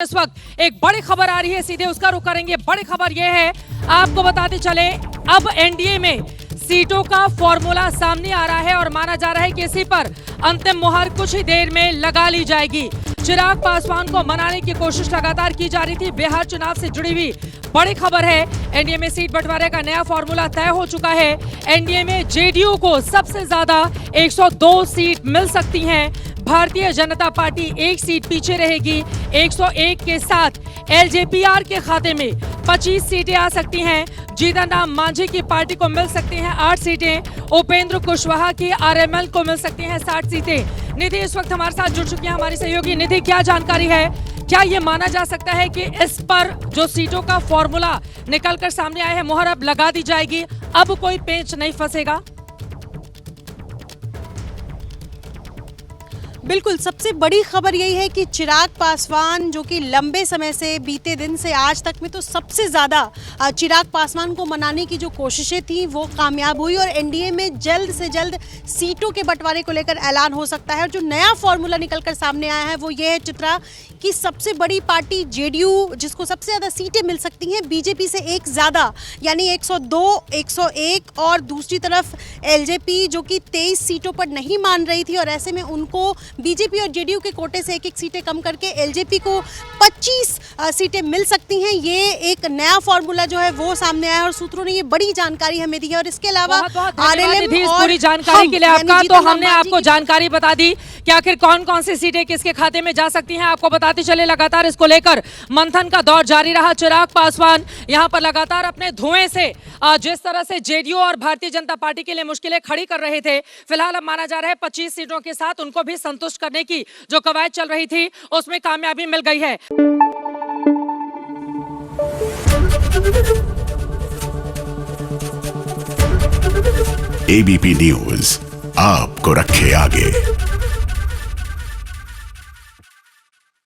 इस वक्त एक बड़ी खबर आ रही है, सीधे उसका रुख करेंगे। बड़ी खबर यह है, आपको बताते चले, अब एनडीए में सीटों का फॉर्मूला सामने आ रहा है और माना जा रहा है कि इसी पर अंतिम मुहर कुछ ही देर में लगा ली जाएगी। चिराग पासवान को मनाने की कोशिश लगातार की जा रही थी। बिहार चुनाव से जुड़ी हुई बड़ी खबर है, एनडीए में सीट बंटवारे का नया फॉर्मूला तय हो चुका है। एनडीए में जेडीयू को सबसे ज्यादा 102 सीट मिल सकती हैं। भारतीय जनता पार्टी एक सीट पीछे रहेगी। 101 के साथ एलजेपीआर के खाते में 25 सीटें आ सकती हैं। जीतन राम मांझी की पार्टी को मिल सकती हैं 8 सीटें। उपेंद्र कुशवाहा की आरएमएल को मिल सकती हैं 60 सीटें। निधि इस वक्त हमारे साथ जुड़ चुकी हैं, हमारी सहयोगी। निधि, क्या जानकारी है? क्या ये माना जा सकता है कि इस पर जो सीटों का फॉर्मूला निकलकर सामने आया है, मुहर अब लगा दी जाएगी, अब कोई पेंच नहीं फंसेगा? बिल्कुल, सबसे बड़ी खबर यही है कि चिराग पासवान, जो कि लंबे समय से, बीते दिन से आज तक में तो सबसे ज़्यादा चिराग पासवान को मनाने की जो कोशिशें थी वो कामयाब हुई और एनडीए में जल्द से जल्द सीटों के बंटवारे को लेकर ऐलान हो सकता है। और जो नया फॉर्मूला निकल कर सामने आया है वो ये है, चित्रा, कि सबसे बड़ी पार्टी जेडीयू, जिसको सबसे ज़्यादा सीटें मिल सकती हैं, बीजेपी से एक ज़्यादा, यानी 102, 101, और दूसरी तरफ एलजेपी जो कि 23 सीटों पर नहीं मान रही थी और ऐसे में उनको बीजेपी और जेडीयू के कोटे से एक सीटें कम करके एलजेपी को 25 सीटें मिल सकती हैं। ये एक नया फॉर्मूला जो है वो सामने आया और सूत्रों ने ये बड़ी जानकारी हमें दी है। और इसके अलावा आरएलएम और पूरी जानकारी के लिए आपका, तो हमने आपको जानकारी बता दी कि आखिर कौन कौन सी सीटें किसके खाते में जा सकती हैं। आपको बताते चले, लगातार इसको लेकर मंथन का दौर जारी रहा। चिराग पासवान यहां पर लगातार अपने धुएं से जिस तरह से जेडीयू और भारतीय जनता पार्टी के लिए मुश्किलें खड़ी कर रहे थे, फिलहाल अब माना जा रहा है 25 सीटों के साथ उनको भी संतुष्ट करने की जो कवायद चल रही थी उसमें कामयाबी मिल गई है। एबीपी न्यूज आपको रखे आगे।